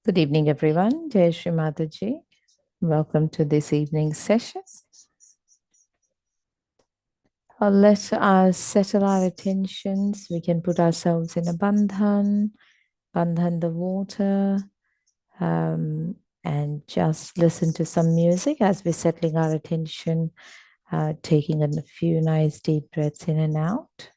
Good evening, everyone. Jai Shri Mataji. Welcome to this evening's session. Let us settle our attentions. We can put ourselves in a bandhan the water, and just listen to some music as we're settling our attention, taking a few nice deep breaths in and out.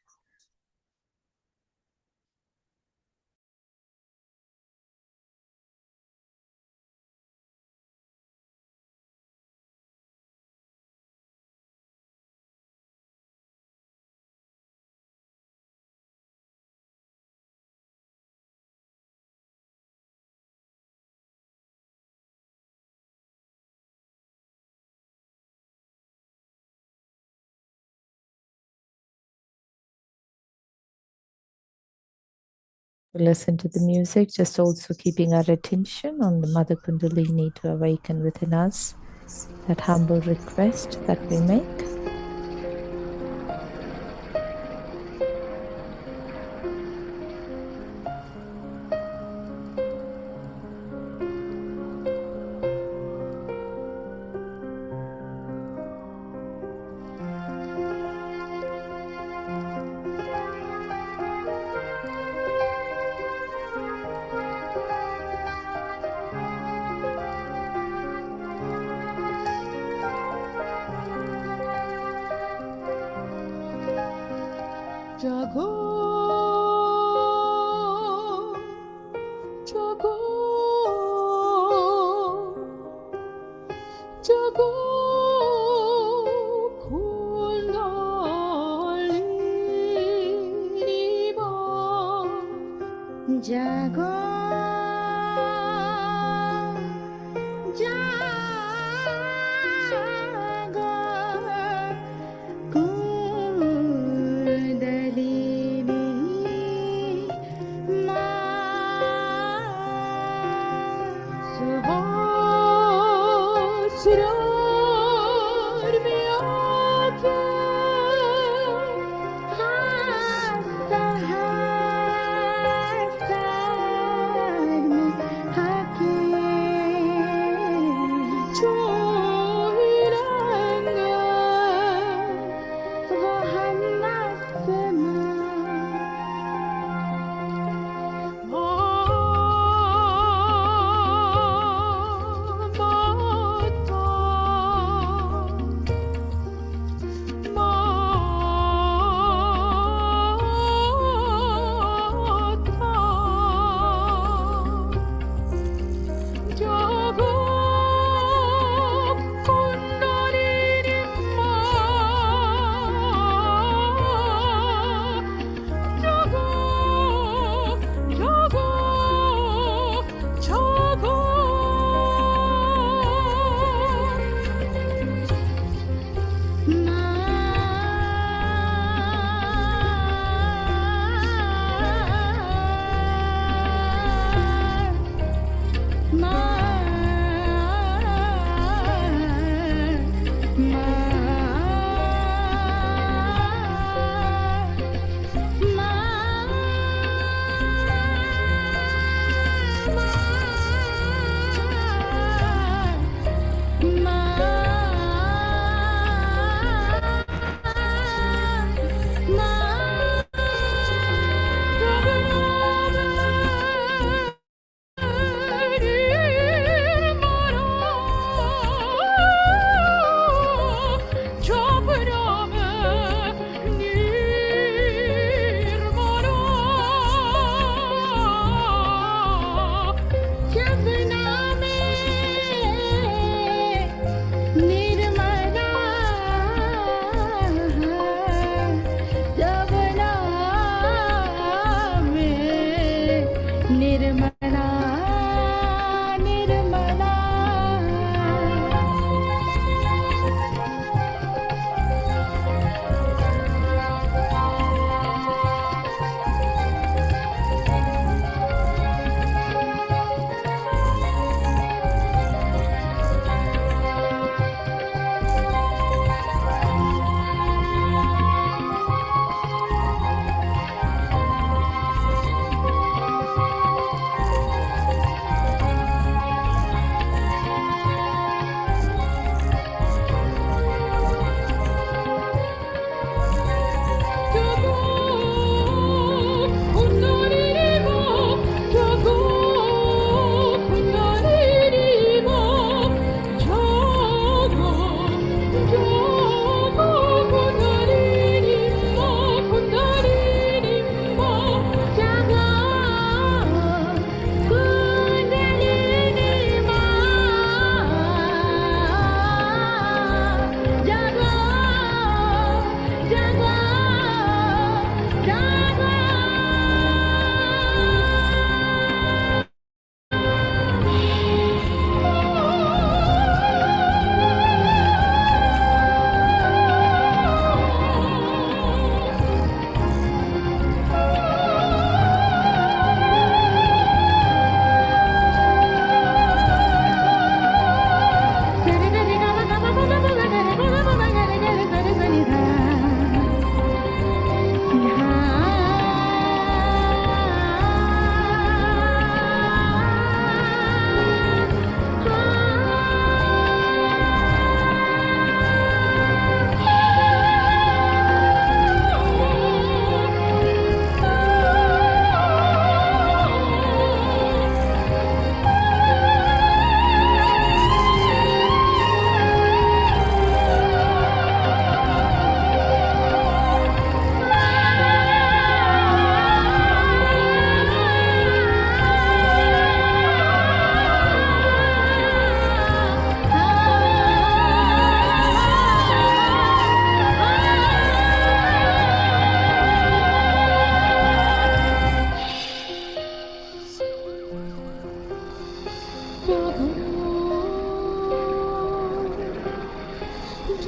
Listen to the music, just also keeping our attention on the Mother Kundalini to awaken within us, that humble request that we make. Jago, jago, jago, Kundalini ba. Jago, jago, Kundalini ma. Sahasrar mein aake, sahasrar mein aake, jo hi ranga wo hum asmaan. Mata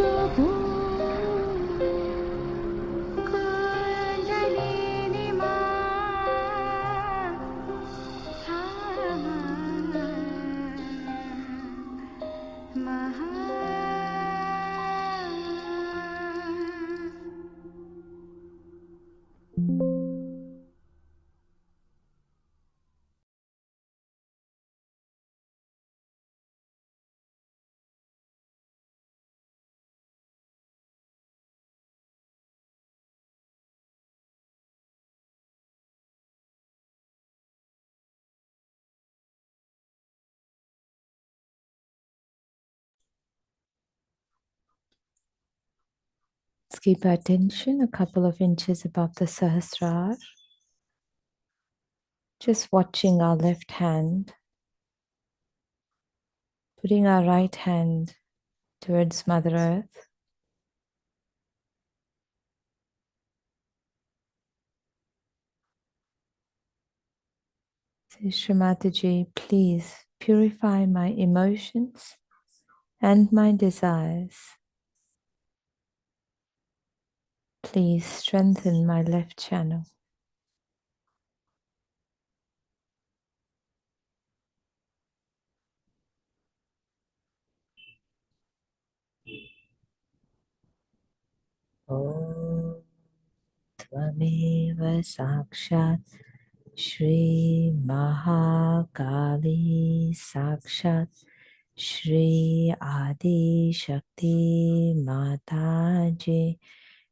Subhu Kundalini Ma Let's keep our attention a couple of inches above the Sahasrara. Just watching our left hand, putting our right hand towards Mother Earth. Say, Shri Mataji, please purify my emotions and my desires. Please strengthen my left channel. Om Tvameva Sakshat Shri Mahakali Sakshat Shri Adi Shakti Mataji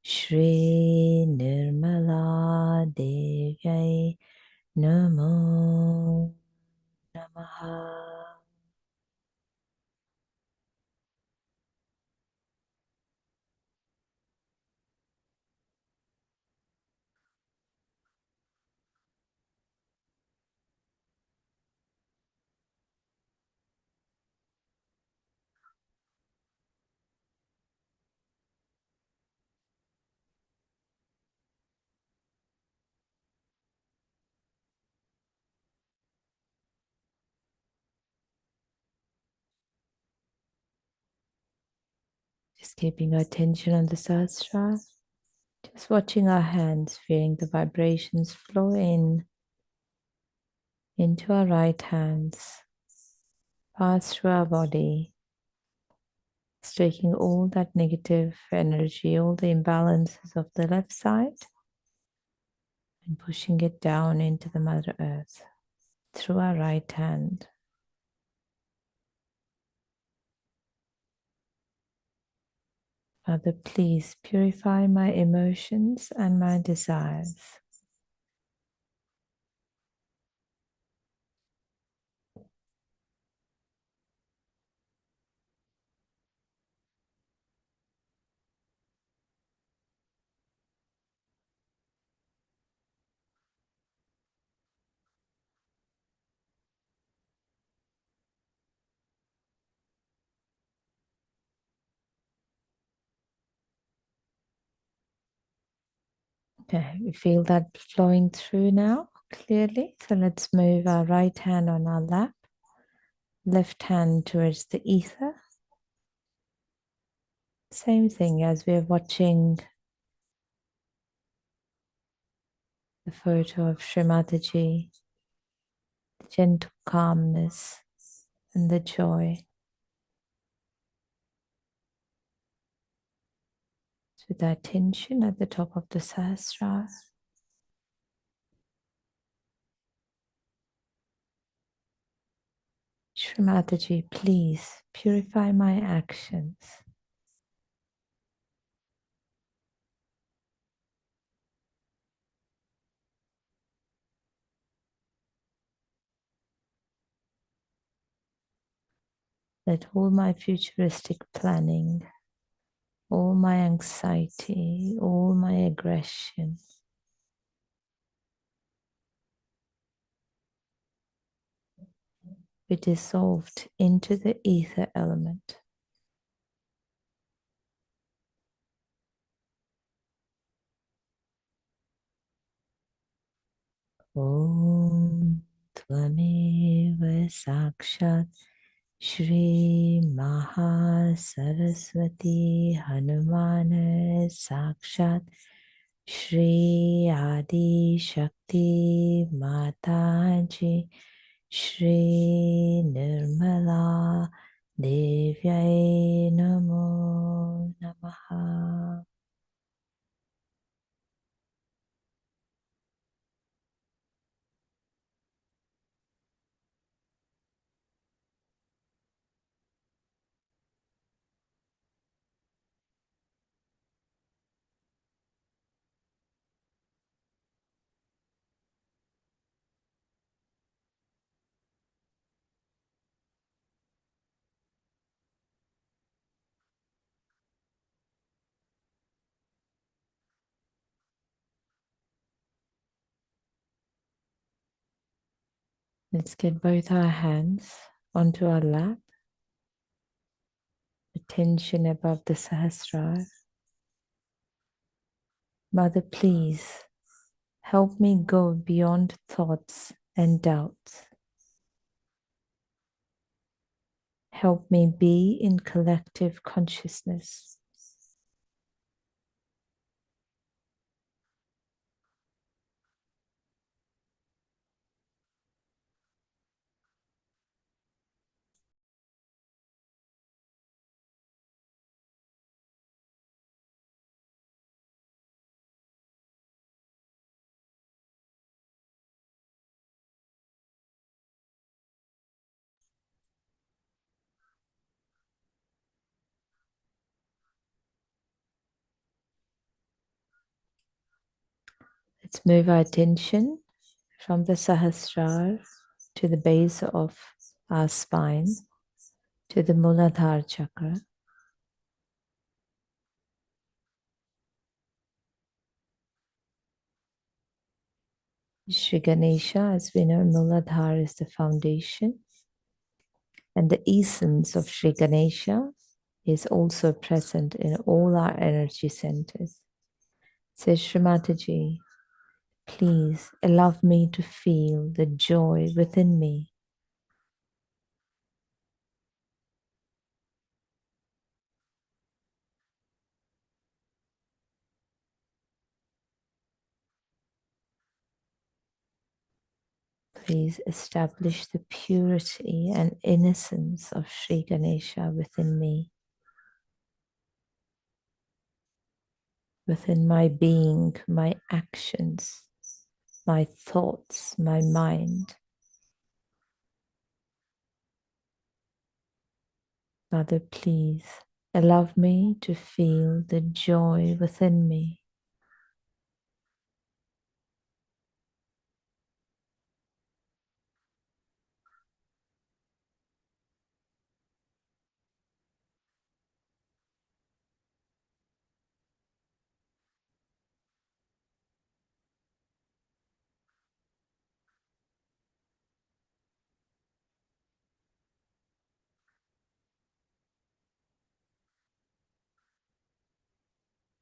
Shri Nirmala Devyai Namo Namaha. Just keeping our attention on the Sahasrara. Just watching our hands, feeling the vibrations flow in into our right hands, pass through our body, taking all that negative energy, all the imbalances of the left side, and pushing it down into the Mother Earth through our right hand. Father, please purify my emotions and my desires. Okay, we feel that flowing through now clearly. So let's move our right hand on our lap, left hand towards the ether. Same thing as we're watching the photo of Shri Mataji, the gentle calmness and the joy. With that tension at the top of the Sahasrara. Shri Mataji, please purify my actions. Let all my futuristic planning, all my anxiety, all my aggression be dissolved into the ether element. Om Tvameva Sakshat Shri Mahasaraswati Hanuman Sakshat Shri Adi Shakti Mataji Shri Nirmala Devyai Namo Namaha. Let's get both our hands onto our lap, attention above the Sahasrara. Mother, please help me go beyond thoughts and doubts. Help me be in collective consciousness. Let's move our attention from the Sahasrara to the base of our spine, to the Muladhara chakra. Shri Ganesha, as we know, Muladhara is the foundation, and the essence of Shri Ganesha is also present in all our energy centers. Says Shri Mataji, please allow me to feel the joy within me. Please establish the purity and innocence of Shri Ganesha within me, within my being, my actions, my thoughts, my mind. Mother, please allow me to feel the joy within me.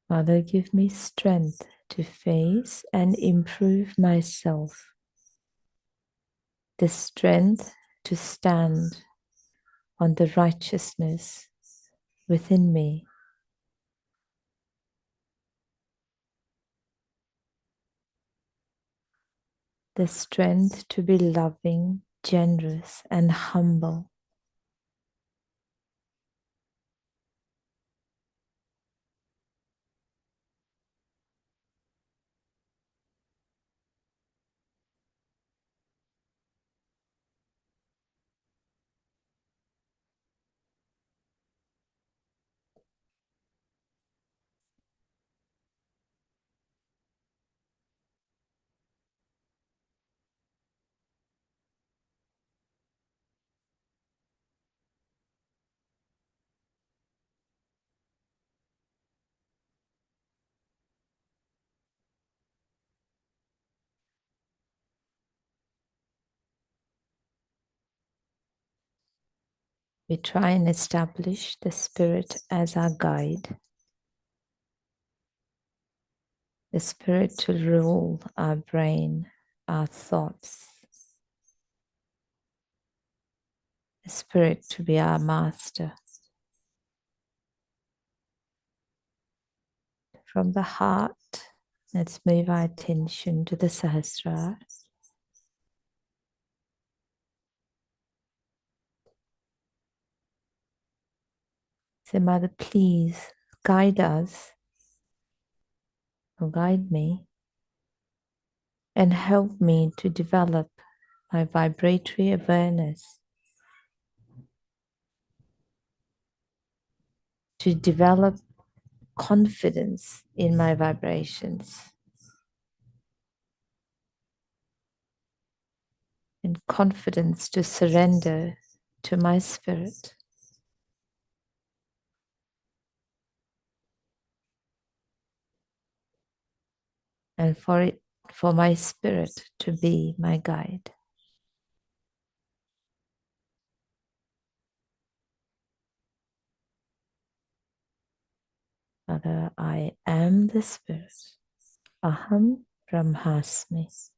Mother, give me strength to face and improve myself, the strength to stand on the righteousness within me, the strength to be loving, generous, and humble. We try and establish the Spirit as our guide, the Spirit to rule our brain, our thoughts, Spirit to be our master. From the heart, let's move our attention to the Sahasrara. Say, Mother, please guide us, or guide me, and help me to develop my vibratory awareness, to develop confidence in my vibrations, and confidence to surrender to my spirit. And for my spirit to be my guide. Father, I am the spirit. Aham Brahmasmi.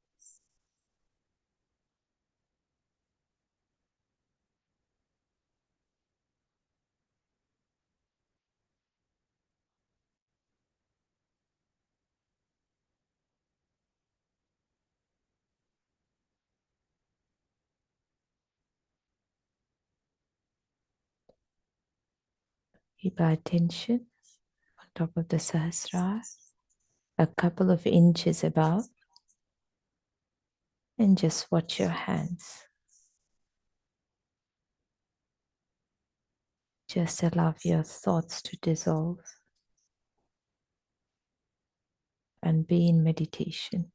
Keep our attention on top of the Sahasrara, a couple of inches above, and just watch your hands. Just allow your thoughts to dissolve and be in meditation.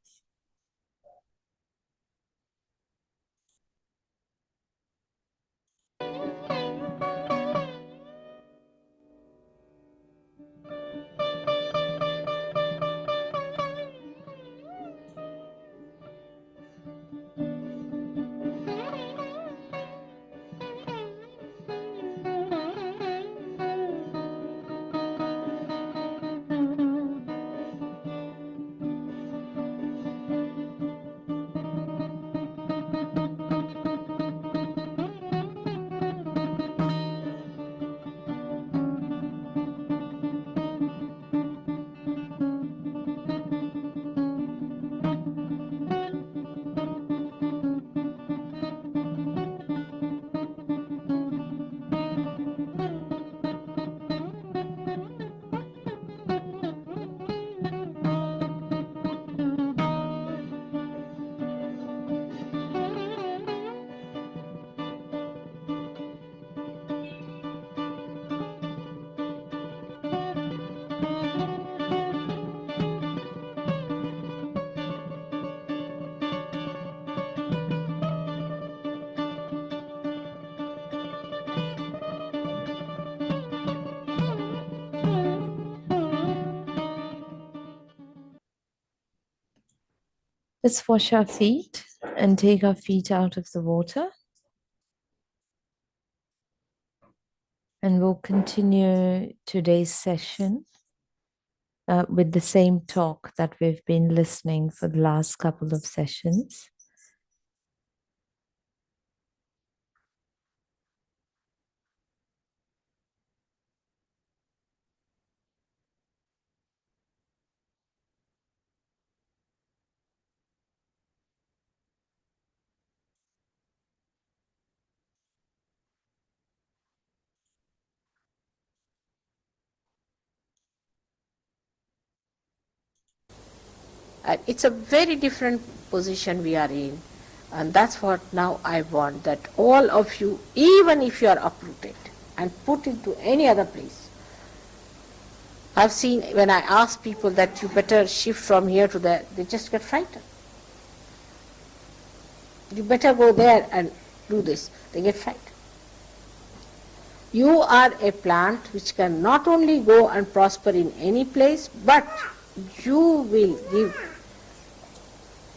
Let's wash our feet and take our feet out of the water. And we'll continue today's session with the same talk that we've been listening for the last couple of sessions. It's a very different position we are in, and that's what now I want, that all of you, even if you are uprooted and put into any other place. I've seen when I ask people that you better shift from here to there, they just get frightened. You better go there and do this. They get frightened. You are a plant which can not only go and prosper in any place, but you will give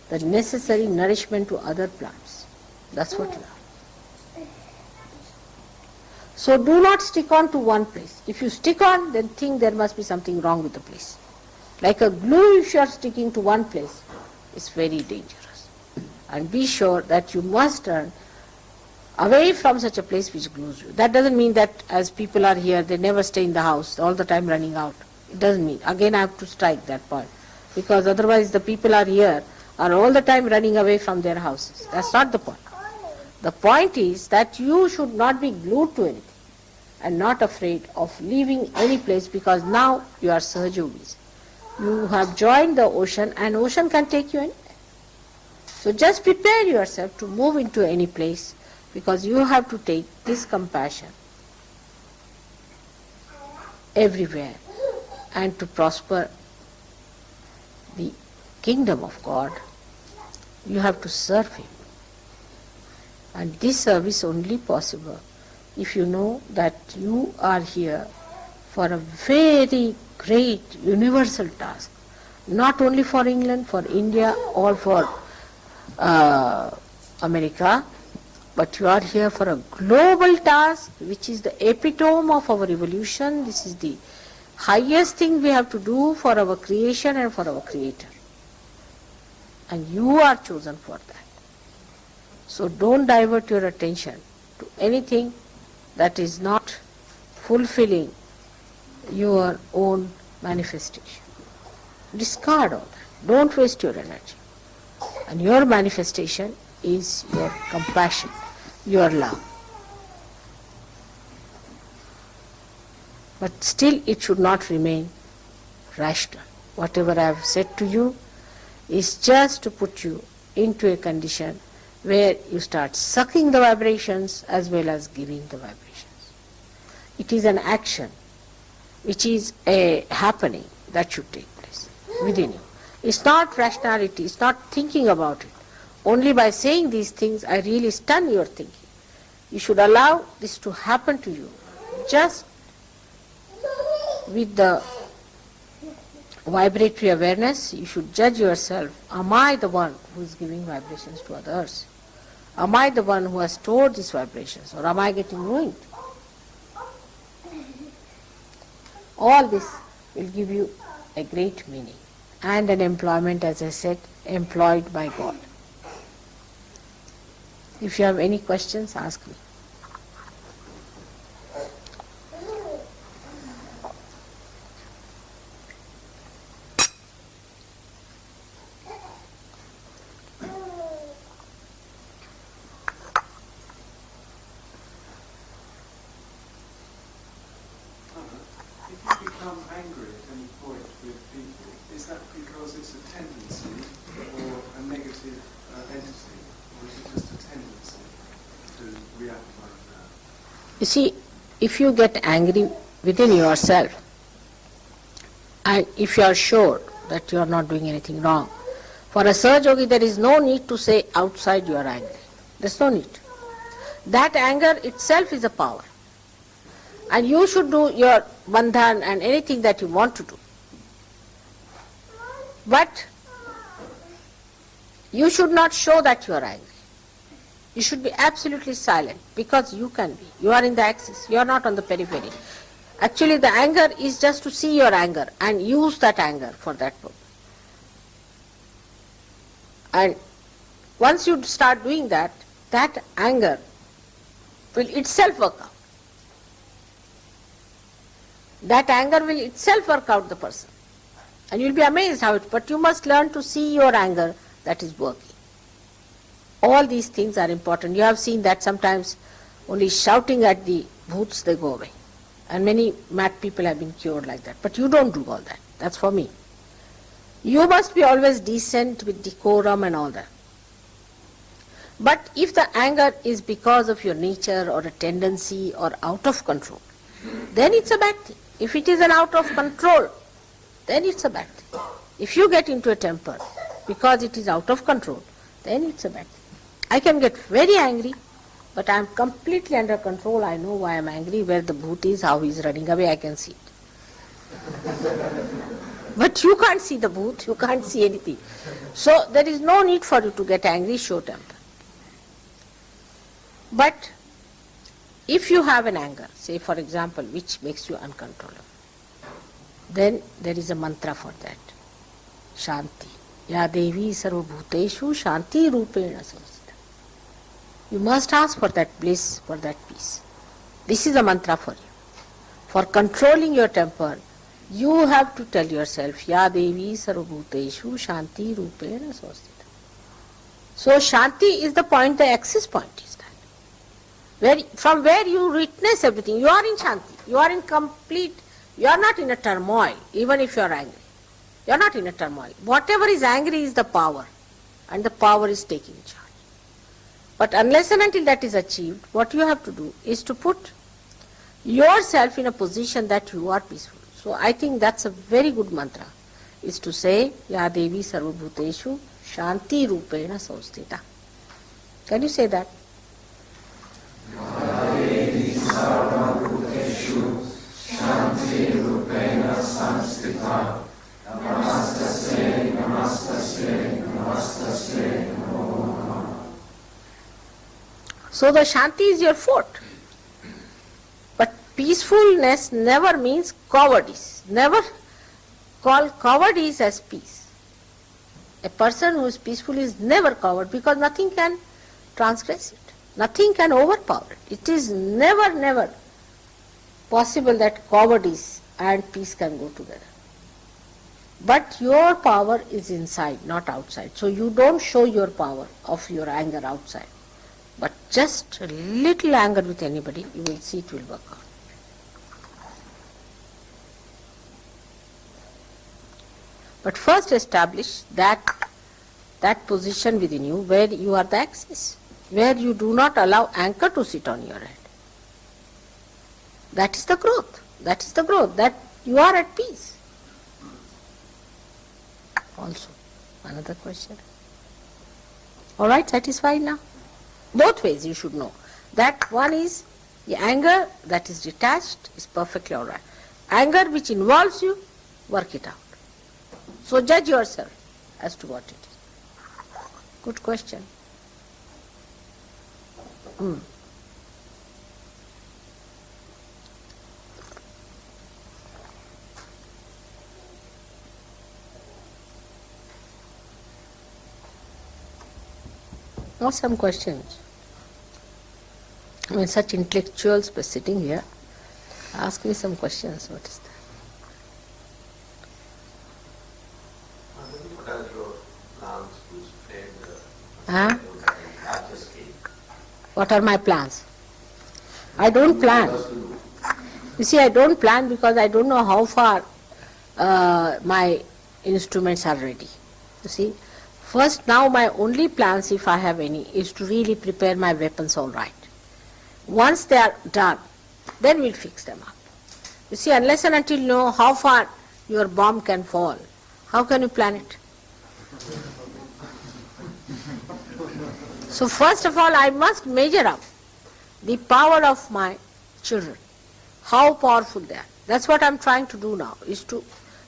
the necessary nourishment to other plants. That's what you are. So do not stick on to one place. If you stick on, then think there must be something wrong with the place. Like a glue, if you are sticking to one place, it's very dangerous. And be sure that you must earn away from such a place which glues you. That doesn't mean that as people are here, they never stay in the house, all the time running out. It doesn't mean. Again, I have to strike that point. Because otherwise the people are here, are all the time running away from their houses. That's not the point. The point is that you should not be glued to anything and not afraid of leaving any place, because now you are Sahaja Yogis. You have joined the ocean, and ocean can take you anywhere. So just prepare yourself to move into any place, because you have to take this compassion everywhere, and to prosper the kingdom of God, you have to serve Him. And this service only possible if you know that you are here for a very great universal task, not only for England, for India, or for America, but you are here for a global task, which is the epitome of our evolution. This is the highest thing we have to do for our creation and for our Creator. And you are chosen for that. So don't divert your attention to anything that is not fulfilling your own manifestation. Discard all that. Don't waste your energy. And your manifestation is your compassion, your love. But still it should not remain rational. Whatever I have said to you is just to put you into a condition where you start sucking the vibrations as well as giving the vibrations. It is an action which is a happening that should take place within you. It's not rationality, it's not thinking about it. Only by saying these things I really stun your thinking. You should allow this to happen to you just with the vibratory awareness. You should judge yourself. Am I the one who is giving vibrations to others? Am I the one who has stored these vibrations, or am I getting ruined? All this will give you a great meaning and an employment, as I said, employed by God. If you have any questions, ask me. You see, if you get angry within yourself, and if you are sure that you are not doing anything wrong, for a Sahaja Yogi there is no need to say outside you are angry. There is no need. That anger itself is a power. And you should do your bandhan and anything that you want to do. But you should not show that you are angry. You should be absolutely silent, because you can be. You are in the axis, you are not on the periphery. Actually the anger is just to see your anger and use that anger for that purpose. And once you start doing that, that anger will itself work out. That anger will itself work out the person. And you will be amazed how it, but you must learn to see your anger that is working. All these things are important. You have seen that sometimes only shouting at the bhoots, they go away. And many mad people have been cured like that. But you don't do all that. That's for me. You must be always decent with decorum and all that. But if the anger is because of your nature or a tendency or out of control, then it's a bad thing. If it is an out of control, then it's a bad thing. If you get into a temper because it is out of control, then it's a bad thing. I can get very angry, but I am completely under control. I know why I am angry, where the bhoot is, how he is running away, I can see it. But you can't see the bhoot, you can't see anything. So there is no need for you to get angry, show temper. But if you have an anger, say for example, which makes you uncontrollable, then there is a mantra for that. Shanti. Ya Devi Sarvabhuteshu Shanti Rupena Samsita. You must ask for that bliss, for that peace. This is a mantra for you. For controlling your temper, you have to tell yourself, Ya Devi Sarvabhuteshu Shanti Rupena Swastita. So Shanti is the point, the access point is that. From where you witness everything, you are in Shanti, you are in complete, you are not in a turmoil, even if you are angry. You are not in a turmoil. Whatever is angry is the power, and the power is taking charge. But unless and until that is achieved, what you have to do is to put yourself in a position that you are peaceful. So I think that's a very good mantra, is to say, Ya Devi Sarvabhuteshu Shanti Rupena Saustita. Can you say that? Ya Devi Sarvabhuteshu Shanti Rupena Samstita. Namastasya, Namastasya, Namastasya, Namo Namah. So the Shanti is your fort. But peacefulness never means cowardice. Never call cowardice as peace. A person who is peaceful is never coward, because nothing can transgress it. Nothing can overpower it. It is never, never possible that cowardice and peace can go together. But your power is inside, not outside. So you don't show your power of your anger outside. But just a little anger with anybody, you will see it will work out. But first establish that position within you where you are the axis, where you do not allow anchor to sit on your head. That is the growth. That is the growth, that you are at peace. Also, another question. All right, satisfied now? Both ways you should know. That one is the anger that is detached is perfectly all right. Anger which involves you, work it out. So judge yourself as to what it is. Good question. Now some questions. I mean, such intellectuals were sitting here. Ask me some questions. What is that? What are your plans to spread Huh? Access key? What are my plans? I don't plan. You see, I don't plan because I don't know how far my instruments are ready. You see, first now my only plans, if I have any, is to really prepare my weapons all right. Once they are done, then we'll fix them up. You see, unless and until you know how far your bomb can fall, how can you plan it? So first of all, I must measure up the power of my children, how powerful they are. That's what I'm trying to do now, is to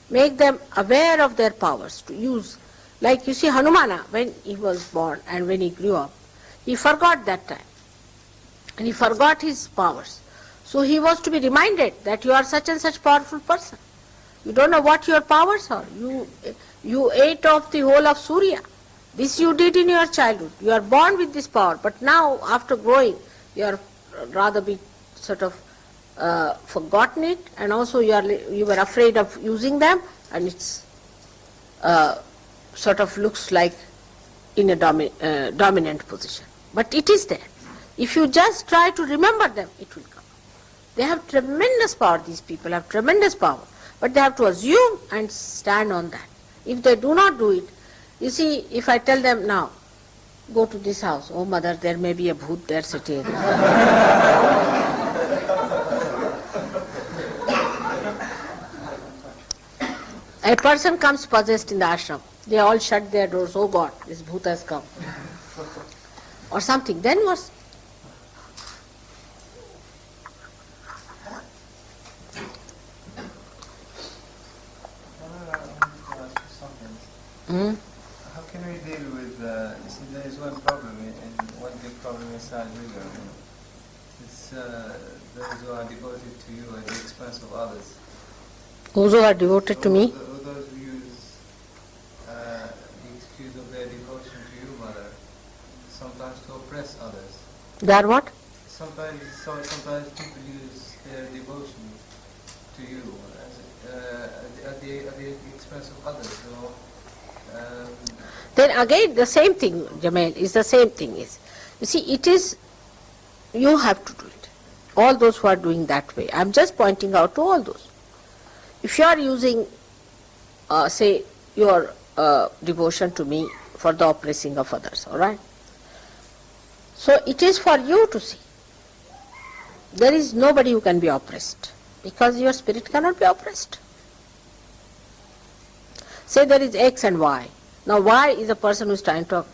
make them aware of their powers, to use. Like you see, Hanumana, when he was born and when he grew up, he forgot that time. And he forgot his powers. So he was to be reminded that you are such and such powerful person. You don't know what your powers are. You ate off the whole of Surya. This you did in your childhood. You are born with this power. But now, after growing, you are rather be sort of forgotten it, and also you were afraid of using them, and it's sort of looks like in a dominant position. But it is there. If you just try to remember them, it will come. They have tremendous power, these people have tremendous power, but they have to assume and stand on that. If they do not do it, you see, if I tell them now, go to this house, oh mother, there may be a bhoot there sitting. A person comes possessed in the ashram, they all shut their doors, oh God, this bhoot has come. Or something, then what? How can we deal with, you see, there is one problem, and one big problem inside Yoga. It's those who are devoted to you at the expense of others. Those who are devoted to me? Those who use the excuse of their devotion to you, Mother, sometimes to oppress others. They are what? Sometimes people use their devotion to you at the expense of others. Then again the same thing, Jamil, is the same thing is. You see, it is, you have to do it. All those who are doing that way. I am just pointing out to all those. If you are using, say, your devotion to me for the oppressing of others, alright? So it is for you to see. There is nobody who can be oppressed, because your spirit cannot be oppressed. Say there is X and Y. Now Y is a person who is trying to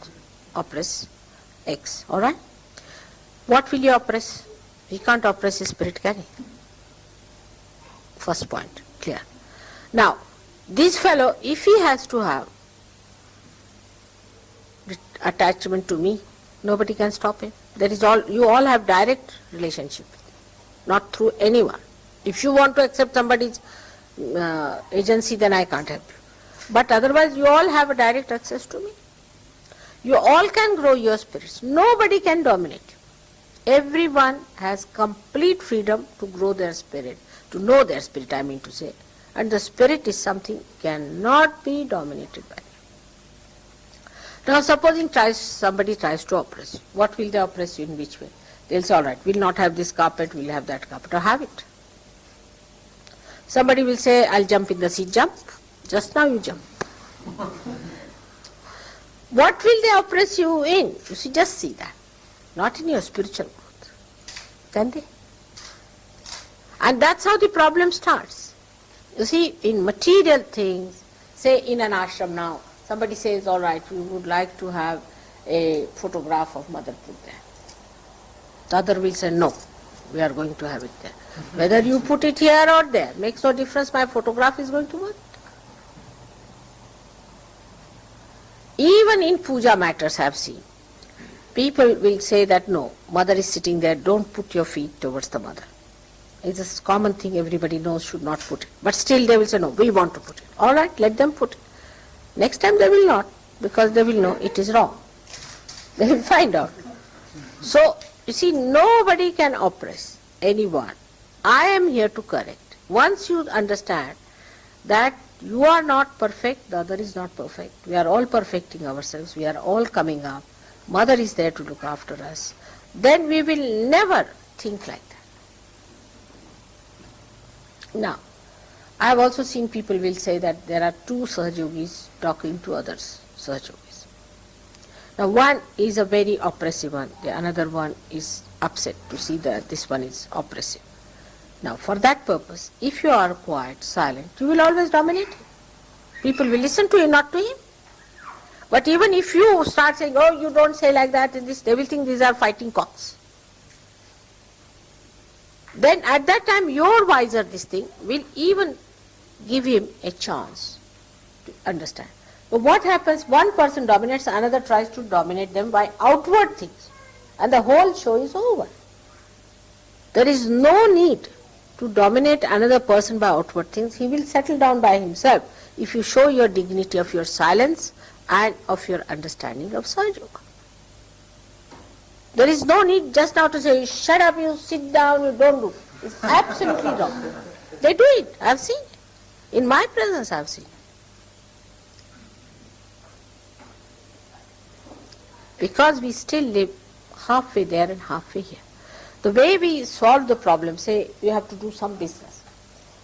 oppress X, alright? What will you oppress? He can't oppress his spirit, can he? First point, clear. Now, this fellow, if he has to have attachment to me, nobody can stop him. That is all. You all have direct relationship, not through anyone. If you want to accept somebody's agency, then I can't help you. But otherwise, you all have a direct access to me. You all can grow your spirits. Nobody can dominate you. Everyone has complete freedom to grow their spirit, to know their spirit, I mean to say. And the spirit is something cannot be dominated by you. Now supposing somebody tries to oppress you. What will they oppress you in which way? They'll say, all right, we'll not have this carpet, we'll have that carpet, or have it. Somebody will say, I'll jump in the sea, jump. Just now you jump. What will they oppress you in? You see, just see that. Not in your spiritual growth. Can they? And that's how the problem starts. You see, in material things, say in an ashram now, somebody says, all right, we would like to have a photograph of Mother put there. The other will say, no, we are going to have it there. Whether you put it here or there, makes no difference, my photograph is going to work. Even in puja matters I have seen. People will say that no, Mother is sitting there, don't put your feet towards the Mother. It's a common thing, everybody knows should not put it. But still they will say no, we want to put it. All right, let them put it. Next time they will not, because they will know it is wrong. They will find out. So, you see, nobody can oppress anyone. I am here to correct. Once you understand that you are not perfect, the other is not perfect. We are all perfecting ourselves. We are all coming up. Mother is there to look after us. Then we will never think like that. Now, I have also seen people will say that there are two Sahaja Yogis talking to others, Sahaja Yogis. Now, one is a very oppressive one. The another one is upset to see that this one is oppressive. Now, for that purpose, if you are quiet, silent, you will always dominate him. People will listen to you, not to him. But even if you start saying, oh, you don't say like that and this, they will think these are fighting cocks. Then at that time, your wiser this thing will even give him a chance to understand. But what happens, one person dominates, another tries to dominate them by outward things. And the whole show is over. There is no need to dominate another person by outward things. He will settle down by himself if you show your dignity of your silence and of your understanding of Sahaja Yoga. There is no need just now to say, shut up, you sit down, you don't do. It's absolutely wrong. They do it. I have seen it. In my presence I have seen it. Because we still live halfway there and halfway here. The way we solve the problem, say you have to do some business.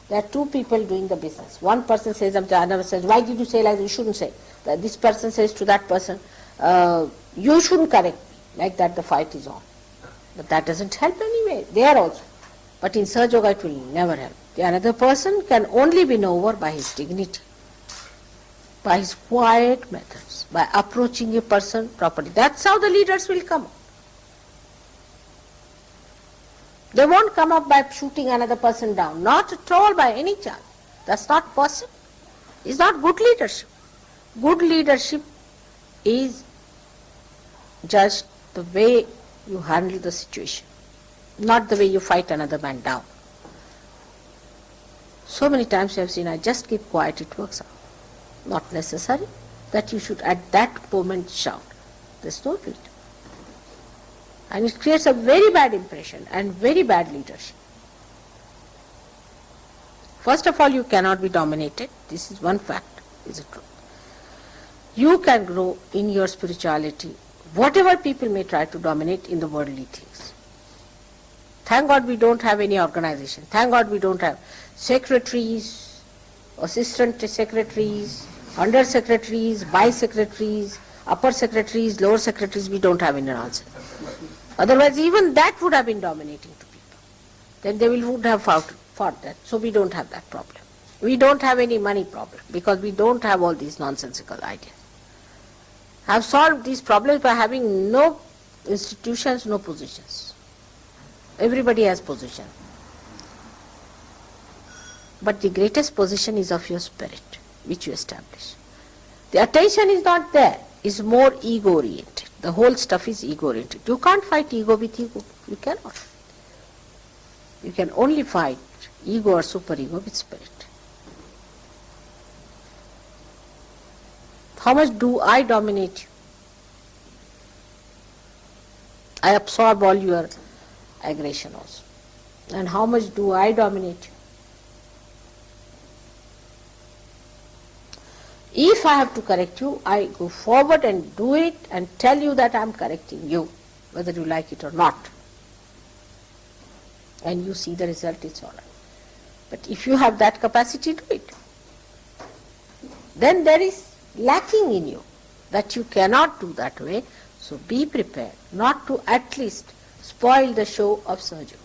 There are two people doing the business. One person says, the other says, why did you say like that? You shouldn't say. This person says to that person, you shouldn't correct me. Like that the fight is on. But that doesn't help anyway. There also. But in Sahaja Yoga it will never help. The another person can only be known over by his dignity, by his quiet methods, by approaching a person properly. That's how the leaders will come up. They won't come up by shooting another person down. Not at all by any chance. That's not possible. It's not good leadership. Good leadership is just the way you handle the situation, not the way you fight another man down. So many times you have seen, I just keep quiet, it works out. Not necessary that you should at that moment shout. There's no need. And it creates a very bad impression and very bad leadership. First of all, you cannot be dominated. This is one fact, is a truth. You can grow in your spirituality, whatever people may try to dominate in the worldly things. Thank God we don't have any organization. Thank God we don't have secretaries, assistant secretaries, under secretaries, by secretaries, upper secretaries, lower secretaries. We don't have any nonsense. Otherwise, even that would have been dominating to people. Then they would have fought that. So we don't have that problem. We don't have any money problem because we don't have all these nonsensical ideas. I have solved these problems by having no institutions, no positions. Everybody has position. But the greatest position is of your spirit, which you establish. The attention is not there, it's more ego-oriented. The whole stuff is ego-oriented. You can't fight ego with ego. You cannot. You can only fight ego or superego with spirit. How much do I dominate you? I absorb all your aggression also. And how much do I dominate you? If I have to correct you, I go forward and do it and tell you that I am correcting you, whether you like it or not. And you see the result, it's all right. But if you have that capacity, do it. Then there is lacking in you that you cannot do that way. So be prepared not to at least spoil the show of Sahaja.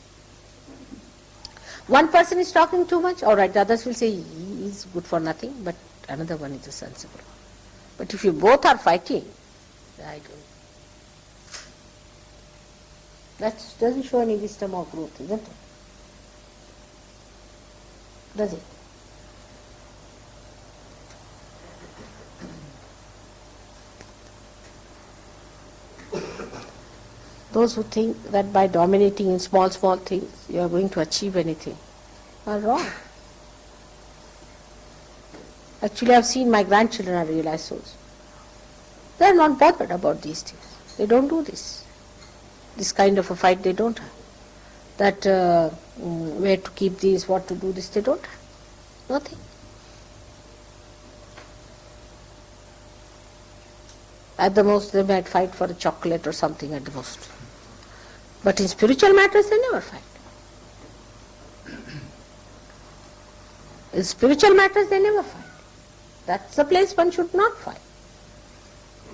One person is talking too much, all right, the others will say he is good for nothing, but another one is a sensible one. But if you both are fighting, I don't. That doesn't show any wisdom or growth, isn't it? Does it? Those who think that by dominating in small things you are going to achieve anything are wrong. Actually, I have seen my grandchildren are realized souls. They are not bothered about these things. They don't do this. This kind of a fight they don't have. That where to keep these, what to do this, they don't have. Nothing. At the most they might fight for a chocolate or something at the most. But in spiritual matters they never fight. In spiritual matters they never fight. That's the place one should not fight.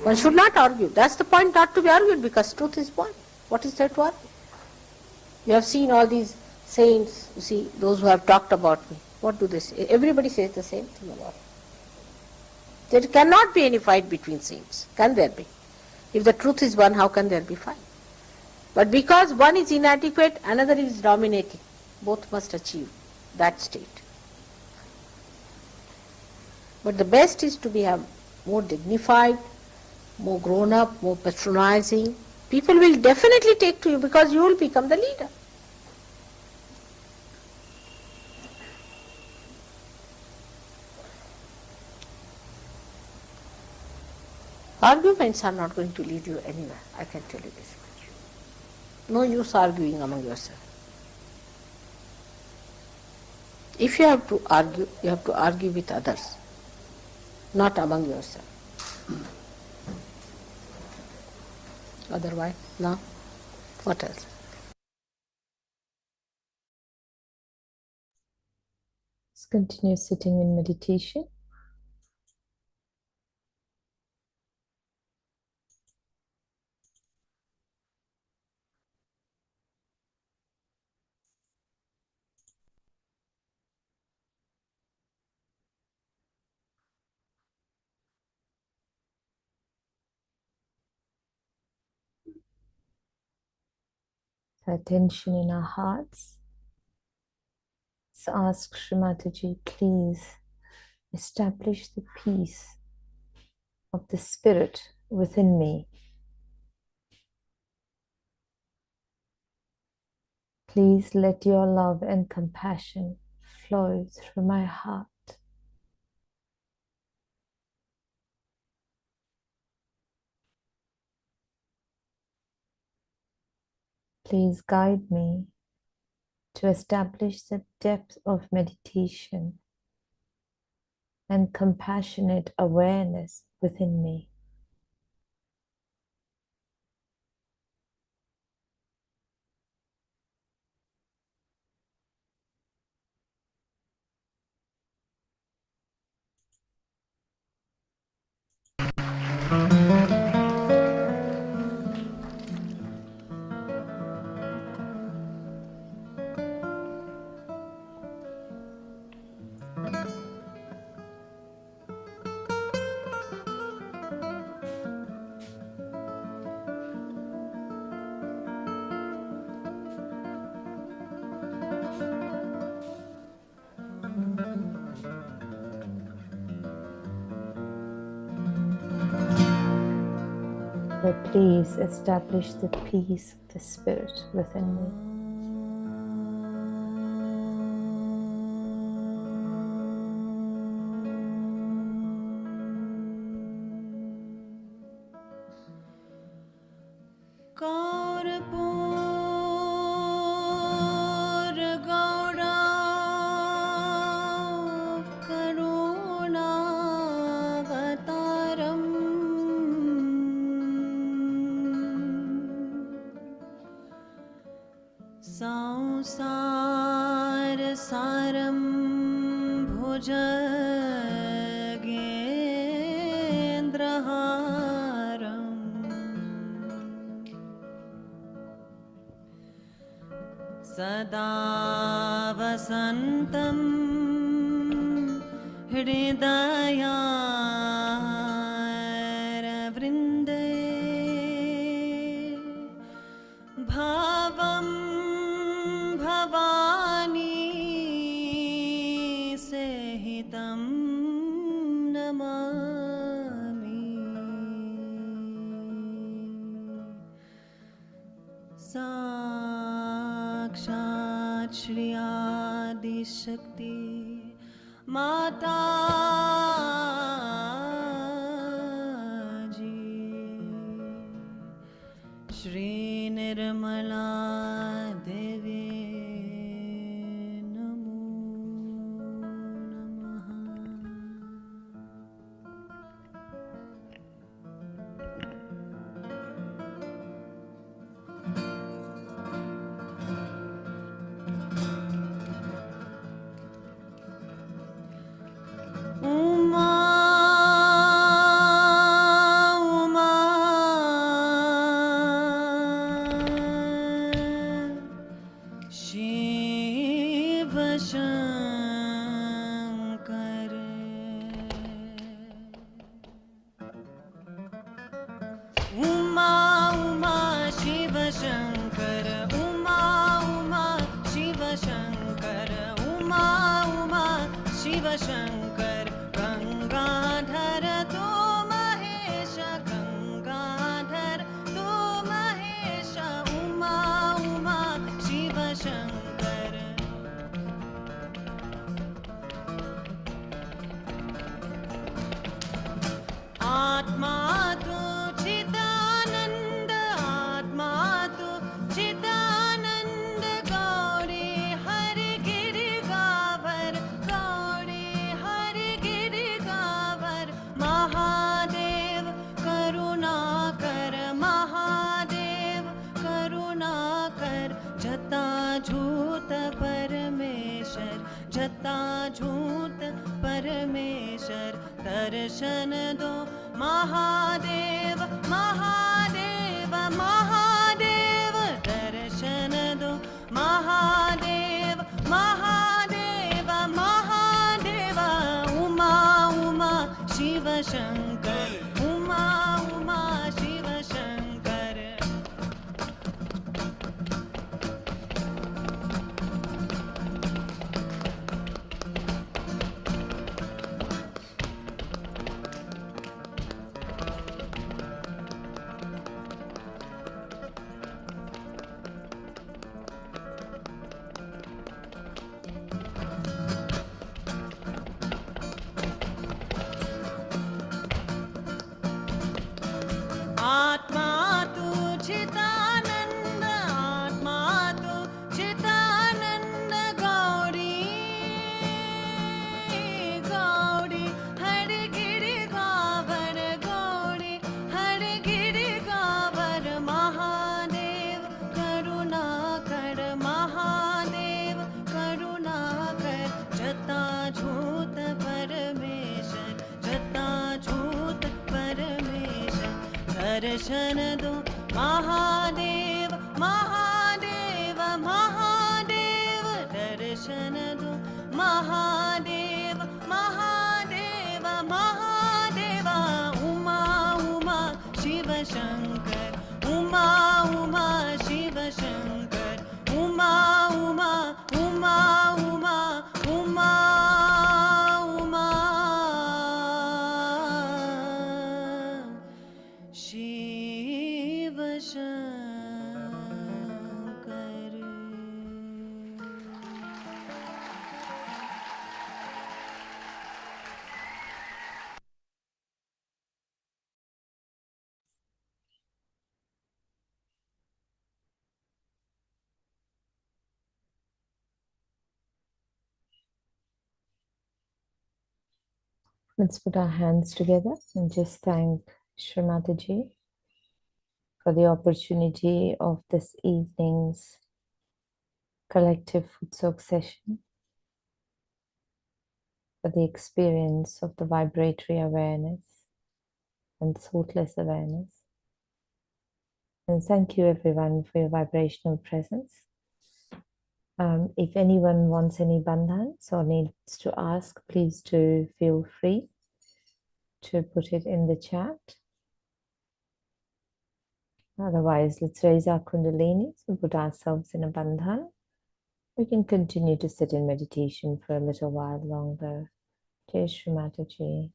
One should not argue. That's the point, not to be argued, because truth is one. What is there to argue? You have seen all these saints, you see, those who have talked about me. What do they say? Everybody says the same thing about me. There cannot be any fight between saints. Can there be? If the truth is one, how can there be fight? But because one is inadequate, another is dominating. Both must achieve that state. But the best is to be more dignified, more grown up, more patronizing. People will definitely take to you because you will become the leader. Arguments are not going to lead you anywhere, I can tell you this much. No use arguing among yourselves. If you have to argue with others, not among yourselves. Otherwise, now, what else? Let's continue sitting in meditation. Attention in our hearts. Let's ask Shri Mataji, please establish the peace of the spirit within me. Please let your love and compassion flow through my heart. Please guide me to establish the depth of meditation and compassionate awareness within me. So please establish the peace of the spirit within me. संसारसारं भुजगेन्द्रहारम् सदा वसन्तं हृदयारविन्दे भावं भवानी सहितं नमामि साक्षात् श्री आदिशक्ति माता श्री निर्मला देवी नमो नमः। उमा उमा शिव शंकर उमा उमा शिव शंकर उमा उमा शिव शंकर उमा उमा शिव शंकर गंगाधर तो महेश गंगाधर तो महेश उमा उमा शिव शंकर आत्मा तो चिदानंद आत्मा तो चिदानंद गौरी हरि गिरि गावर गौरी हरि गिरि गावर महादेव करुणाकर महादेव करुणाकर जता झूठ परमेश्वर जता झूठ परमेश्वर दर्शन दो महादेव महादेव महादेव दर्शन दो महादेव महादेव महादेव उमा उमा शिव शंकर उमा उमा शिव शंकर दर्शन दो महादेव महादेव महादेव दर्शन दो Mahadev Mahadev Mahadev Uma Uma Shiv Shankar Uma Uma Shiv Shankar Uma Uma Uma Uma Uma Uma Shiv Shankar. Let's put our hands together and just thank Shri Mataji for the opportunity of this evening's collective foot soak session, for the experience of the vibratory awareness and thoughtless awareness. And thank you everyone for your vibrational presence. If anyone wants any bandhans or needs to ask, please do feel free to put it in the chat. Otherwise, let's raise our Kundalinis and put ourselves in a bandhan. We can continue to sit in meditation for a little while longer. Jai Shri Mataji.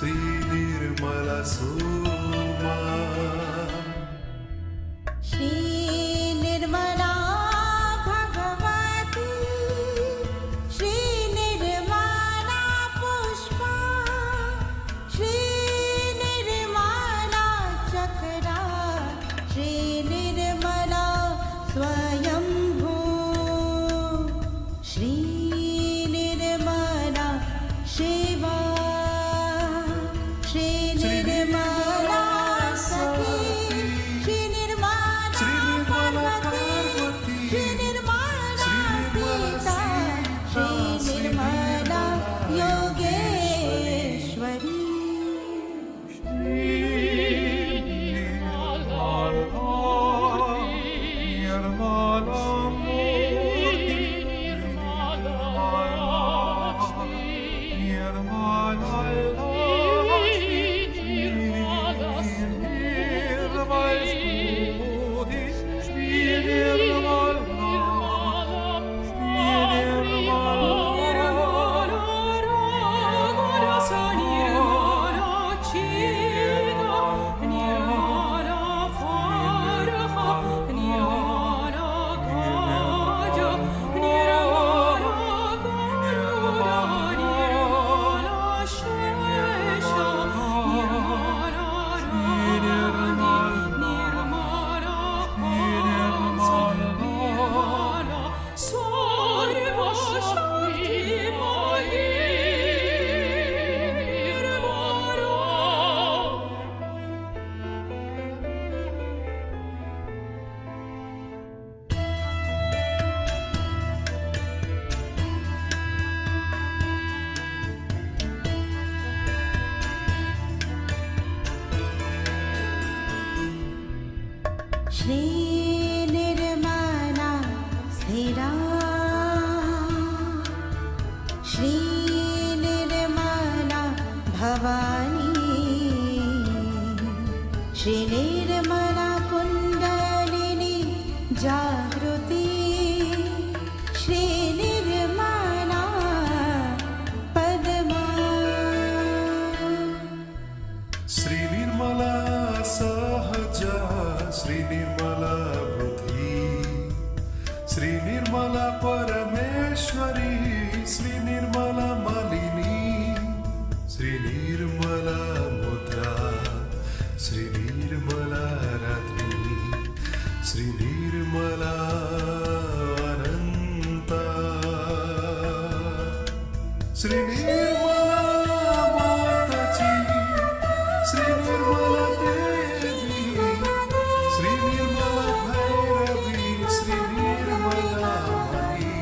Shri Nirmala Soma Shri Nirmala Bhagavati Shri Nirmala Pushpa Shri Nirmala Chakra Shri Nirmala Swayambhu Shri Nirmala Shiva Shri Nirmala Sakhi Shri Nirmala Parvati Shri Nirmala Sita Shri Nirmala Yogeshwari Shri Nirmala Sthira Shri Nirmala Bhavani Shri Nirmala Kundalini Jagruti Shri Nirmala Padma Shri Nirmala Sahaja Shri Nirmala Buddhi Shri Nirmala Parameshwari Shri Nirmala Malini Shri Nirmala Mudra Shri Nirmala Radhi Shri Nirmala Ananta Shri Nirmala Mataji Shri Nirmala Devi Shri Nirmala Bhairavi Shri Nirmala Mani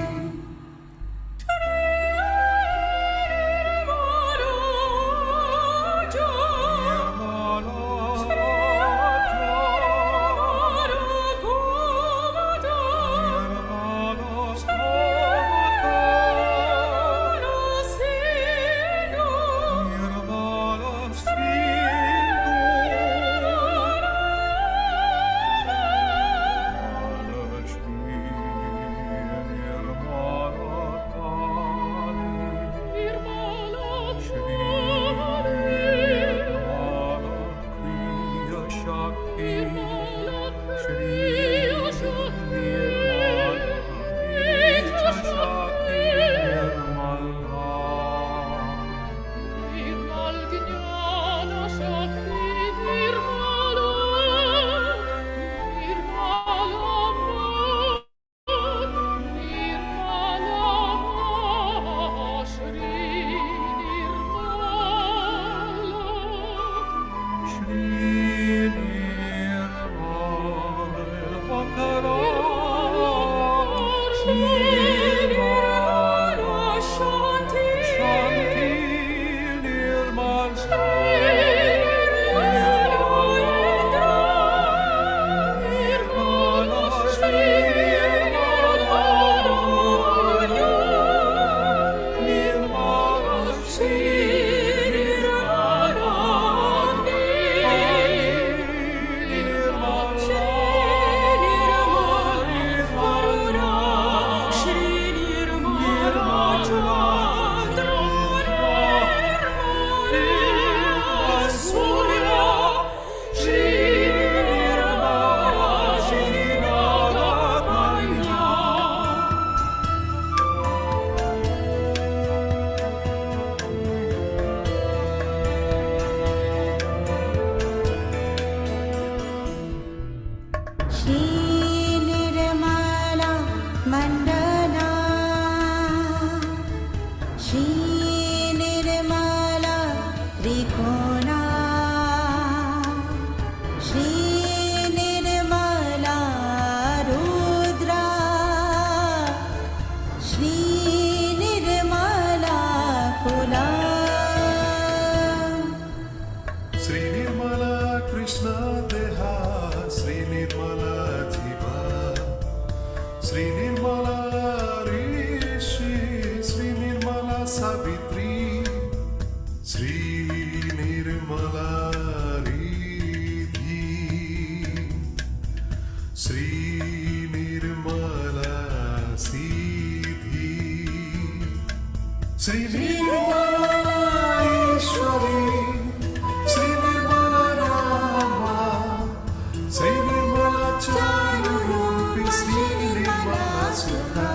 Shri Nirmala Ishwari, Shri Nirmala Rama, Shri Nirmala Charurupi, Shri Nirmala Sukha.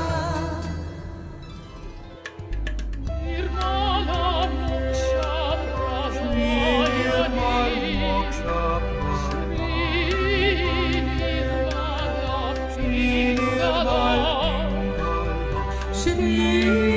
Shri